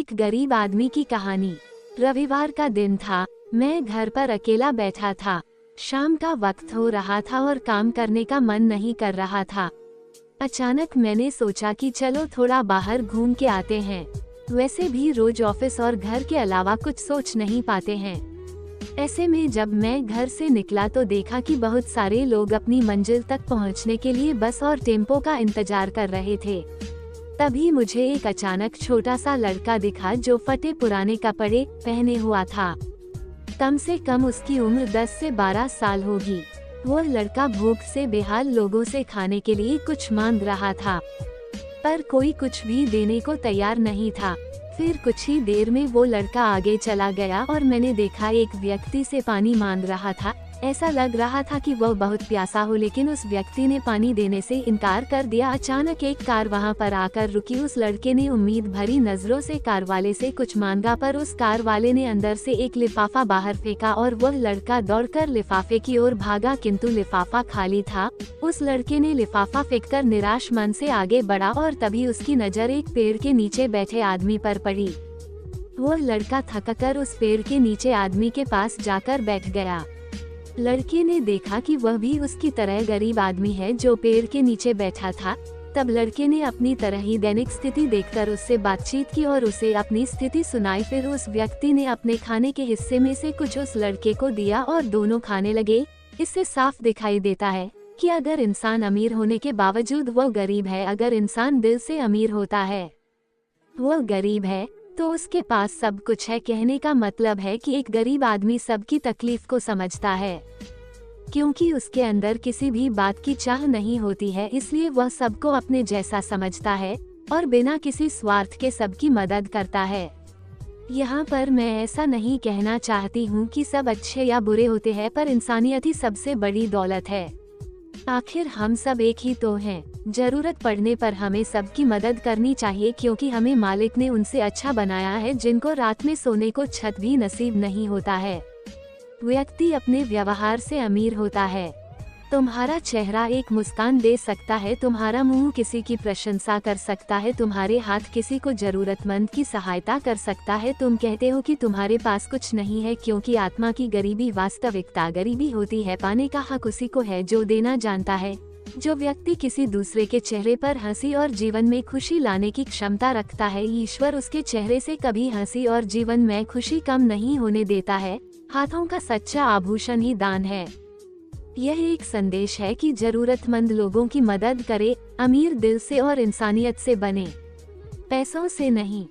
एक गरीब आदमी की कहानी। रविवार का दिन था। मैं घर पर अकेला बैठा था। शाम का वक्त हो रहा था और काम करने का मन नहीं कर रहा था। अचानक मैंने सोचा कि चलो थोड़ा बाहर घूम के आते हैं। वैसे भी रोज ऑफिस और घर के अलावा कुछ सोच नहीं पाते हैं। ऐसे में जब मैं घर से निकला तो देखा कि बहुत सारे लोग अपनी मंजिल तक पहुंचने के लिए बस और टेम्पो का इंतजार कर रहे थे। तभी मुझे एक अचानक छोटा सा लड़का दिखा जो फटे पुराने कपड़े पहने हुआ था। कम से कम उसकी उम्र 10 से 12 साल होगी। वो लड़का भूख से बेहाल लोगों से खाने के लिए कुछ मांग रहा था, पर कोई कुछ भी देने को तैयार नहीं था। फिर कुछ ही देर में वो लड़का आगे चला गया और मैंने देखा एक व्यक्ति से पानी मांग रहा था। ऐसा लग रहा था कि वह बहुत प्यासा हो, लेकिन उस व्यक्ति ने पानी देने से इनकार कर दिया। अचानक एक कार वहां पर आकर रुकी। उस लड़के ने उम्मीद भरी नजरों से कार वाले से कुछ मांगा, पर उस कार वाले ने अंदर से एक लिफाफा बाहर फेंका और वह लड़का दौड़कर लिफाफे की ओर भागा, किंतु लिफाफा खाली था। उस लड़के ने लिफाफा फेंककर निराश मन से आगे बढ़ा और तभी उसकी नजर एक पेड़ के नीचे बैठे आदमी पर पड़ी। वो लड़का थककर उस पेड़ के नीचे आदमी के पास जाकर बैठ गया। लड़के ने देखा कि वह भी उसकी तरह गरीब आदमी है जो पेड़ के नीचे बैठा था। तब लड़के ने अपनी तरह ही दैनिक स्थिति देखकर उससे बातचीत की और उसे अपनी स्थिति सुनाई। फिर उस व्यक्ति ने अपने खाने के हिस्से में से कुछ उस लड़के को दिया और दोनों खाने लगे। इससे साफ दिखाई देता है कि अगर इंसान अमीर होने के बावजूद वो गरीब है, अगर इंसान दिल से अमीर होता है वो गरीब है, तो उसके पास सब कुछ है। कहने का मतलब है कि एक गरीब आदमी सबकी तकलीफ को समझता है, क्योंकि उसके अंदर किसी भी बात की चाह नहीं होती है, इसलिए वह सबको अपने जैसा समझता है और बिना किसी स्वार्थ के सबकी मदद करता है। यहाँ पर मैं ऐसा नहीं कहना चाहती हूँ कि सब अच्छे या बुरे होते हैं, पर इंसानियत ही सबसे बड़ी दौलत है। आखिर हम सब एक ही तो हैं। जरूरत पड़ने पर हमें सबकी मदद करनी चाहिए, क्योंकि हमें मालिक ने उनसे अच्छा बनाया है जिनको रात में सोने को छत भी नसीब नहीं होता है। व्यक्ति अपने व्यवहार से अमीर होता है। तुम्हारा चेहरा एक मुस्कान दे सकता है, तुम्हारा मुंह किसी की प्रशंसा कर सकता है, तुम्हारे हाथ किसी को जरूरतमंद की सहायता कर सकता है। तुम कहते हो कि तुम्हारे पास कुछ नहीं है, क्योंकि आत्मा की गरीबी वास्तविकता गरीबी होती है। पाने का हक उसी को है जो देना जानता है। जो व्यक्ति किसी दूसरे के चेहरे पर हंसी और जीवन में खुशी लाने की क्षमता रखता है, ईश्वर उसके चेहरे से कभी हंसी और जीवन में खुशी कम नहीं होने देता है। हाथों का सच्चा आभूषण ही दान है। यह एक संदेश है कि जरूरतमंद लोगों की मदद करें, अमीर दिल से और इंसानियत से बने, पैसों से नहीं।